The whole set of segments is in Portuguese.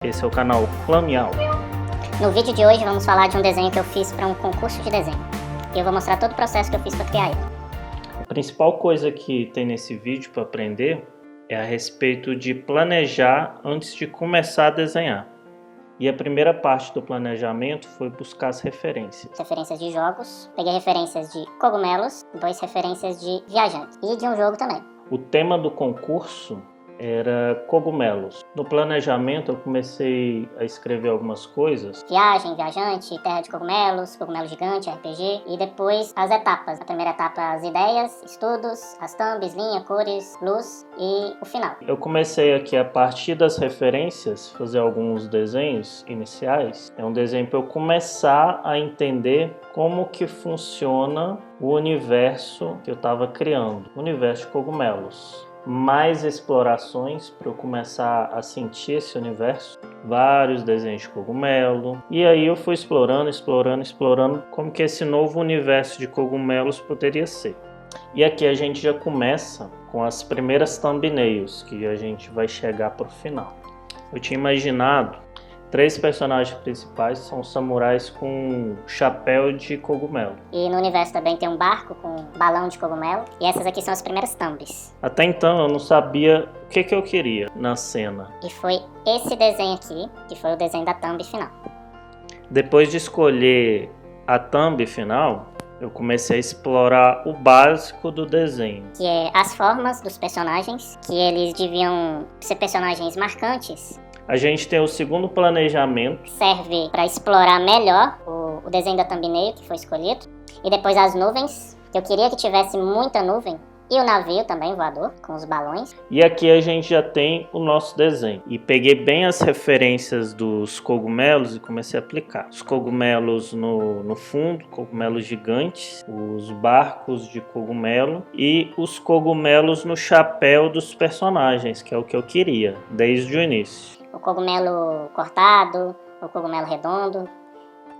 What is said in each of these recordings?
Esse é o canal Plamial. No vídeo de hoje vamos falar de um desenho que eu fiz para um concurso de desenho. E eu vou mostrar todo o processo que eu fiz para criar ele. A principal coisa que tem nesse vídeo para aprender é a respeito de planejar antes de começar a desenhar. E a primeira parte do planejamento foi buscar as referências. Referências de jogos, peguei referências de cogumelos, depois referências de viajantes e de um jogo também. O tema do concurso era cogumelos. No planejamento eu comecei a escrever algumas coisas. Viagem, viajante, terra de cogumelos, cogumelo gigante, RPG. E depois as etapas. A primeira etapa, as ideias, estudos, as thumbs, linha, cores, luz e o final. Eu comecei aqui a partir das referências, fazer alguns desenhos iniciais. É um desenho para eu começar a entender como que funciona o universo que eu estava criando. O universo de cogumelos. Mais explorações para eu começar a sentir esse universo, vários desenhos de cogumelo, e aí eu fui explorando como que esse novo universo de cogumelos poderia ser. E aqui a gente já começa com as primeiras thumbnails, que a gente vai chegar para o final. Eu tinha imaginado 3 personagens principais, são samurais com chapéu de cogumelo. E no universo também tem um barco com balão de cogumelo. E essas aqui são as primeiras thumbs. Até então eu não sabia o que eu queria na cena. E foi esse desenho aqui, que foi o desenho da thumb final. Depois de escolher a thumb final, eu comecei a explorar o básico do desenho. Que é as formas dos personagens, que eles deviam ser personagens marcantes. A gente tem o segundo planejamento. Serve para explorar melhor o desenho da thumbnail que foi escolhido. E depois as nuvens, que eu queria que tivesse muita nuvem. E o navio também voador, com os balões. E aqui a gente já tem o nosso desenho. E peguei bem as referências dos cogumelos e comecei a aplicar. Os cogumelos no fundo, cogumelos gigantes. Os barcos de cogumelo. E os cogumelos no chapéu dos personagens, que é o que eu queria, desde o início. O cogumelo cortado, o cogumelo redondo.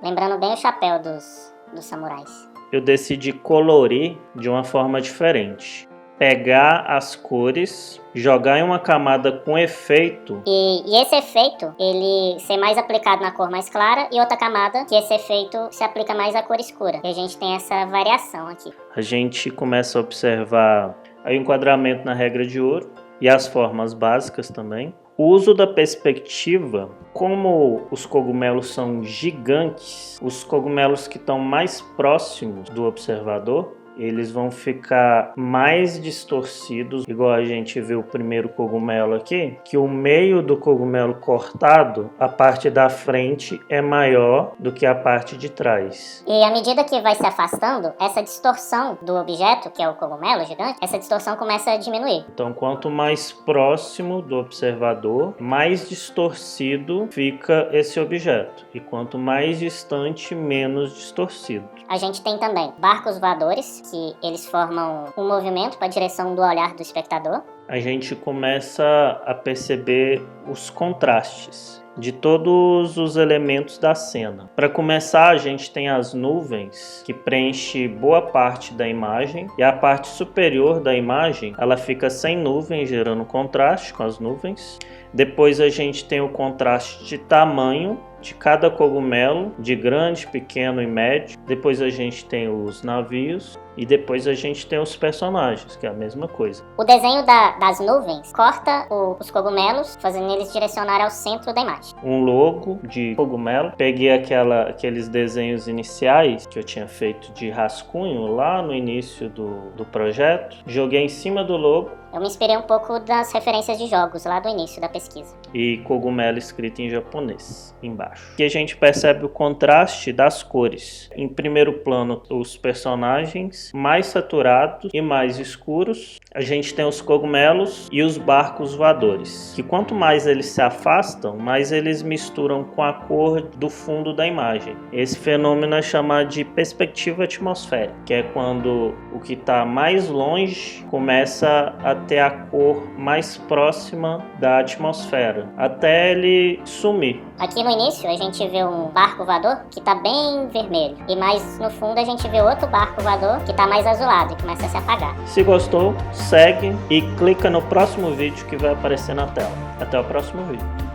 Lembrando bem o chapéu dos samurais. Eu decidi colorir de uma forma diferente. Pegar as cores, jogar em uma camada com efeito. E esse efeito, ele ser mais aplicado na cor mais clara. E outra camada, que esse efeito se aplica mais à cor escura. E a gente tem essa variação aqui. A gente começa a observar o enquadramento na regra de ouro e as formas básicas também. O uso da perspectiva, como os cogumelos são gigantes, os cogumelos que estão mais próximos do observador, eles vão ficar mais distorcidos, igual a gente viu o primeiro cogumelo aqui, que o meio do cogumelo cortado, a parte da frente é maior do que a parte de trás. E à medida que vai se afastando, essa distorção do objeto, que é o cogumelo gigante, essa distorção começa a diminuir. Então, quanto mais próximo do observador, mais distorcido fica esse objeto. E quanto mais distante, menos distorcido. A gente tem também barcos voadores, que eles formam um movimento para a direção do olhar do espectador. A gente começa a perceber os contrastes de todos os elementos da cena. Para começar, a gente tem as nuvens, que preenche boa parte da imagem, e a parte superior da imagem, ela fica sem nuvem, gerando contraste com as nuvens. Depois a gente tem o contraste de tamanho de cada cogumelo, de grande, pequeno e médio. Depois a gente tem os navios e depois a gente tem os personagens, que é a mesma coisa. O desenho das nuvens corta os cogumelos, fazendo eles direcionar ao centro da imagem. Um logo de cogumelo. Peguei aqueles desenhos iniciais que eu tinha feito de rascunho lá no início do projeto. Joguei em cima do logo. Eu me inspirei um pouco das referências de jogos lá do início da pesquisa. E cogumelo escrito em japonês embaixo. Aqui a gente percebe o contraste das cores. Em primeiro plano, os personagens mais saturados e mais escuros. A gente tem os cogumelos e os barcos voadores. Que quanto mais eles se afastam, mais eles misturam com a cor do fundo da imagem. Esse fenômeno é chamado de perspectiva atmosférica, que é quando o que está mais longe começa a ter a cor mais próxima da atmosfera, até ele sumir. Aqui no início a gente vê um barco voador que está bem vermelho, e mais no fundo a gente vê outro barco voador que está mais azulado e começa a se apagar. Se gostou, segue e clica no próximo vídeo que vai aparecer na tela. Até o próximo vídeo.